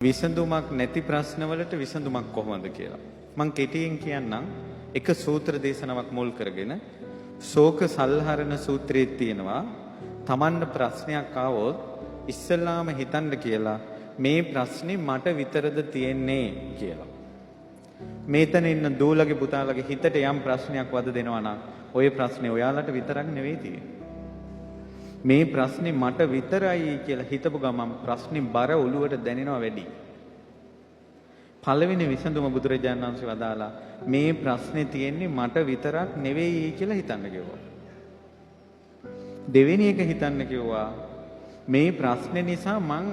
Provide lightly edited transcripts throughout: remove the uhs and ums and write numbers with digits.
විසඳුමක් නැති ප්‍රශ්නවලට විසඳුමක් කොහොමද කියලා. මම කෙටියෙන් කියන්නම්. එක සූත්‍ර දේශනාවක් මුල් කරගෙන ශෝක සල්හරණ සූත්‍රයේ තියෙනවා තමන්ට ප්‍රශ්නයක් ආවොත් ඉස්සෙල්ලාම හිතන්න කියලා මේ ප්‍රශ්නේ මට විතරද තියෙන්නේ කියලා. මේතන ඉන්න දූලගේ පුතාලගේ හිතට යම් ප්‍රශ්නයක් වද දෙනවා නම් ওই ප්‍රශ්නේ ඔයාලට විතරක් නෙවෙයි තියෙන්නේ. මේ ප්‍රශ්නේ මට විතරයි කියලා හිතපු ගමන් ප්‍රශ්නේ බර ඔලුවට දැනෙනවා වැඩි. පළවෙනි විසඳුම බුදුරජාණන් වහන්සේ වදාලා මේ ප්‍රශ්නේ තියෙන්නේ මට විතරක් නෙවෙයි කියලා හිතන්න කිව්වා. දෙවෙනි එක හිතන්න කිව්වා මේ ප්‍රශ්නේ නිසා මං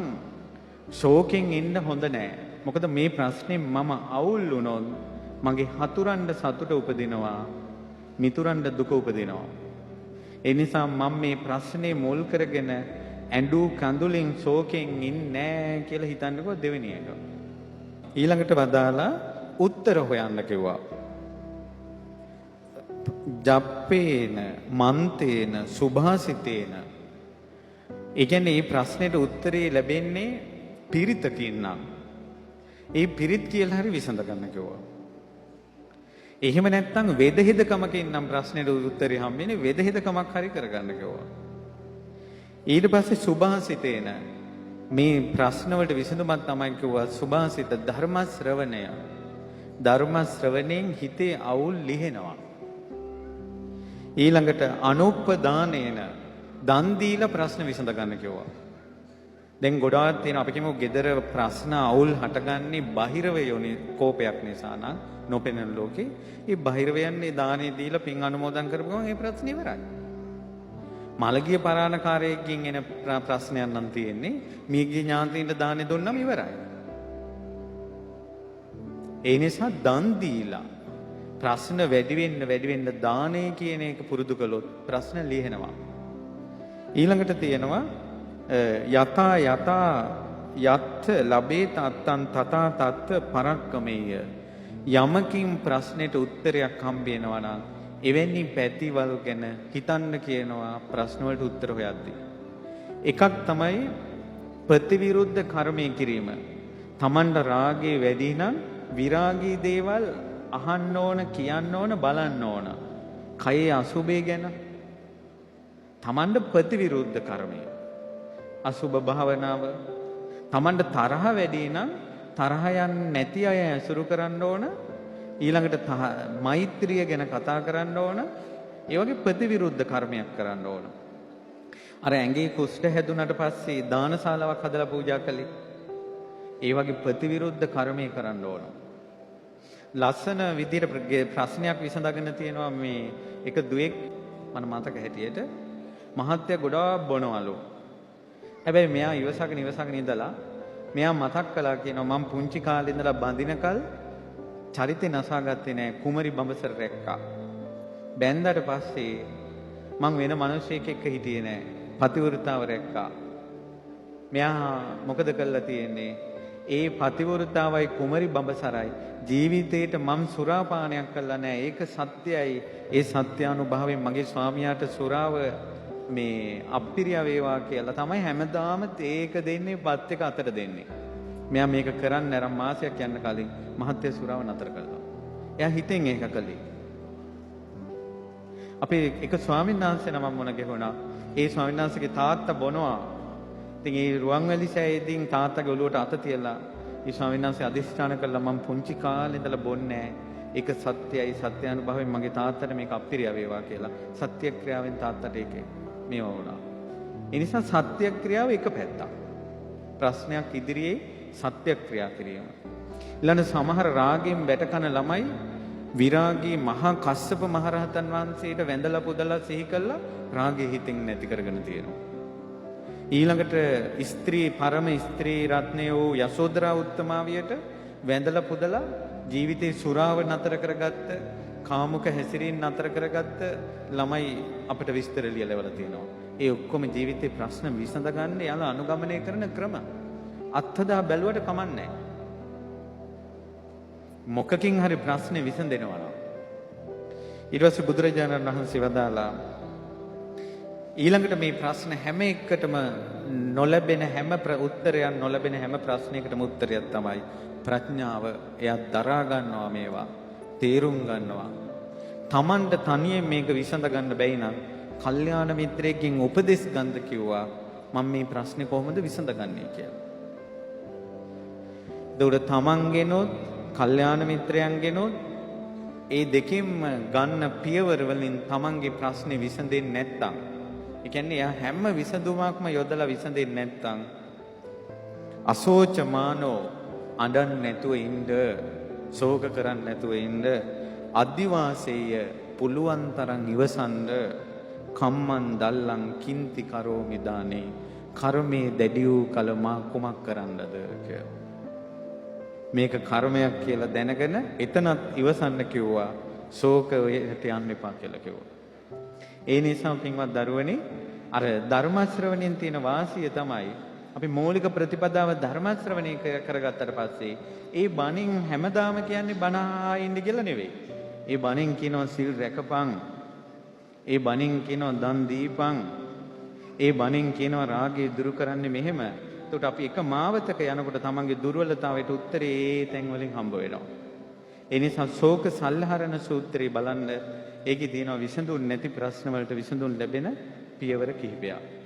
ශෝකෙන් ඉන්න හොඳ නෑ. මොකද මේ ප්‍රශ්නේ මම අවුල් වුණොත් මගේ හතුරන්ට සතුට උපදිනවා, මිතුරන්ට දුක උපදිනවා. ඒ නිසා මම මේ ප්‍රශ්නේ මුල් කරගෙන ඇඬු කඳුලින් ශෝකෙන් ඉන්නේ නෑ කියලා හිතන්නකෝ දෙවෙනි එක. ඊළඟට වදාලා උත්තර හොයන්න කිව්වා. ජප්පේන මන්තේන සුභාසිතේන. ඒ කියන්නේ මේ ප්‍රශ්නෙට උත්තරේ ලැබෙන්නේ පිරිතකින් නම්. ඒ පිරිත් කියලා හරි විසඳ ගන්න කිව්වා. එහෙම නැත්නම් වෙදහෙදකමකින් නම් ප්‍රශ්නෙට උත්තරේ හම්බෙන්නේ වෙදහෙදකමක් හරි කරගන්න කිව්වා. ඊට පස්සේ සුභාසිතේන මේ ප්‍රශ්න වලට විසඳුමක් තමයි කිව්වා සුභාසිත ධර්ම ශ්‍රවණය. ධර්ම ශ්‍රවණයෙන් හිතේ අවුල් ලිහෙනවා. ඊළඟට අනුප්පදානේන දන් දීලා ප්‍රශ්න විසඳ ගන්න කිව්වා. දැන් ගොඩාක් තියෙන අපි කියමු gedara ප්‍රශ්න අවුල් හටගන්නේ බහිරව යෝනි කෝපයක් නිසා නම් නොපෙනෙන ලෝකේ ඒ බහිරවයන්නේ දානේ දීලා පින් අනුමෝදන් කරපුවම මේ ප්‍රශ්නේ ඉවරයි. මලගිය පරාණකාරයෙක්ගෙන් එන ප්‍රශ්නයක් නම් තියෙන්නේ මියගිය ඥාතීන්ට දානේ දුන්නම ඉවරයි. ඒ නිසා දන් දීලා ප්‍රශ්න වැඩි වෙන්න දානේ කියන එක පුරුදු කළොත් ප්‍රශ්න ලියනවා. ඊළඟට තියෙනවා යතා යත් ලබේ තත්තං තථා තත්ත පරක්කමේය. යමකින් ප්‍රශ්නෙට උත්තරයක් හම්බ වෙනවා නම් එවැනි පැතිවල් ගැන හිතන්න කියනවා ප්‍රශ්න වලට උත්තර හොයද්දී. එකක් තමයි ප්‍රතිවිරුද්ධ කර්මය කිරීම. තමන්ට රාගය වැඩි නම් විරාගී දේවල් අහන්න ඕන, කියන්න ඕන, බලන්න ඕන. කයේ අසුබේ ගැන තමන්ට ප්‍රතිවිරුද්ධ කර්මය. අසුබ භාවනාව. තමන්ට තරහ වැඩි නම් තරහ යන්නේ නැති අය ඇසුරු කරන්න ඕන. ඊළඟට මෛත්‍රිය ගැන කතා කරන්න ඕන. ඒ වගේ ප්‍රතිවිරුද්ධ කර්මයක් කරන්න ඕන. අර ඇඟේ කුෂ්ඨ හැදුනට පස්සේ දානශාලාවක් හදලා පූජා කළේ. ඒ වගේ ප්‍රතිවිරුද්ධ කර්මයක් කරන්න ඕන. ලස්සන විදිහට ප්‍රශ්නයක් විසඳගෙන තියෙනවා මේ එක දුවෙක් මම මතක හැටියට මහත්ය ගොඩාක් බොනවලු. හැබැයි මෙයා ඉවසගෙන ඉඳලා මෙයා මතක් කළා කියනවා මම පුංචි කාලේ ඉඳලා බඳිනකල් චරිතේ නසාගත්තේ නෑ කුමරි බඹසර රැක්කා. බැන්දාට පස්සේ මං වෙන මිනිහෙක් එක්ක හිටියේ නෑ. පතිවෘතාව රැක්කා. මෙයා මොකද කළා තියෙන්නේ? ඒ පතිවෘතාවයි කුමරි බඹසරයි ජීවිතේට මම සුරාපානයක් කළා නෑ. ඒක සත්‍යයි. ඒ සත්‍යානුභවයෙන් මගේ ස්වාමියාට සුරාව මේ අප්පිරිය වේවා කියලා තමයි හැමදාම තේක දෙන්නේ පත් එක අතට දෙන්නේ. මෙයා මේක කරන්න අරන් මාසයක් යන්න කලින් මහත්ය සුරාව නතර කළා. එයා හිතෙන් ඒක කළේ. අපේ එක ස්වාමීන් වහන්සේ නමක් මොන ගෙහුණා. ඒ ස්වාමීන් වහන්සේගේ තාත්තා බොනවා. ඉතින් ඒ රුවන්වැලි සෑයේදී තාත්තගේ ඔළුවට අත තියලා ඒ ස්වාමීන් වහන්සේ අදිස්ථාන කළා මම පුංචි කාලේ ඉඳලා බොන්නේ නැහැ. ඒක සත්‍යයි සත්‍යානුභවයෙන් මගේ තාත්තට මේක අප්පිරිය වේවා කියලා. සත්‍ය ක්‍රියාවෙන් තාත්තට ඒකේ මේවා වුණා. ඒ නිසා සත්‍ය ක්‍රියාව එක පැත්තක්. ප්‍රශ්නයක් ඉදිරියේ සත්‍ය ක්‍රියා කිරීම. ඊළඟ සමහර රාගයෙන් වැටකන ළමයි විරාගී මහා කස්සප මහරහතන් වහන්සේට වැඳලා පුදලා සිහි කළා රාගය හිතෙන් නැති කරගෙන තියෙනවා. ඊළඟට ස්ත්‍රී පරම ස්ත්‍රී රත්නය වූ යසෝදරා උත්තමාවියට වැඳලා පුදලා ජීවිතේ සුරාව නතර කරගත්ත කාමුක හැසිරීම නතර කරගත්ත ළමයි අපිට විස්තර ලියලා තියෙනවා. ඒ ඔක්කොම ජීවිතේ ප්‍රශ්න විසඳ ගන්න යාලා අනුගමනය කරන ක්‍රම. අත්හදා බැලුවට කමන්නේ. මොකකින් හරි ප්‍රශ්නේ විසඳෙනවා නම් ඊට පස්සේ බුදුරජාණන් වහන්සේ වදාලා ඊළඟට මේ ප්‍රශ්න හැම එකටම නොලැබෙන හැම උත්තරයක් නොලැබෙන හැම ප්‍රශ්නයකටම උත්තරයක් තමයි ප්‍රඥාව. එයා දරා ගන්නවා මේවා. තේරුම් ගන්නවා. Tamanට තනියෙන් මේක විසඳ ගන්න බැයි නම් කල්යාණ මිත්‍රයෙක්ගෙන් උපදෙස් ගන්න කිව්වා. මම මේ ප්‍රශ්නේ කොහොමද විසඳගන්නේ කියලා. ඒකට තමන්ගෙනොත් කල්යාණ මිත්‍රයන්ගෙනොත් ඒ දෙකෙන්ම ගන්න පියවර වලින් තමන්ගේ ප්‍රශ්නේ විසඳෙන්නේ නැත්තම්, ඒ කියන්නේ එයා හැම විසඳුමක්ම යොදලා විසඳෙන්නේ නැත්තම් අසෝචමානෝ අඬන්නේ නැතුව ඉන්න, ශෝක කරන්නේ නැතුව ඉන්න, අදිවාසීය පුළුවන් තරම් ඉවසන්න, කම්මන් දල්ලං කිංති කරෝමි දානේ, කර්මයේ දැඩි වූ කල මා කුමක් කරන්නද කියලා. මේක කර්මයක් කියලා දැනගෙන එතනත් ඉවසන්න කිව්වා. ශෝකයට යන්න එපා කියලා කිව්වා. ඒ නිසා පින්වත් දරුවනි, අර ධර්ම ශ්‍රවණයෙන් තියෙන වාසිය තමයි අපි මූලික ප්‍රතිපදාව ධර්ම ශ්‍රවණය කරගත්තට පස්සේ ඒ බණින් හැමදාම කියන්නේ බණ අහා ඉන්න කියලා නෙවෙයි. ඒ බණින් කියනවා සිල් රැකපන්. ඒ බණින් කියනවා දන් දීපන්. ඒ බණින් කියනවා රාගය දුරු කරන්නේ මෙහෙම. එතකොට අපි එක මාවතක යනකොට තමන්ගේ දුර්වලතාවයට උත්තරේ ඒ තැන් වලින් හම්බ වෙනවා. ඒ නිසා ශෝක සල්හරණ සූත්‍රය බලන්න. ඒකේ තියෙනවා විසඳුන් නැති ප්‍රශ්න වලට විසඳුන් ලැබෙන පියවර කිහිපයක්.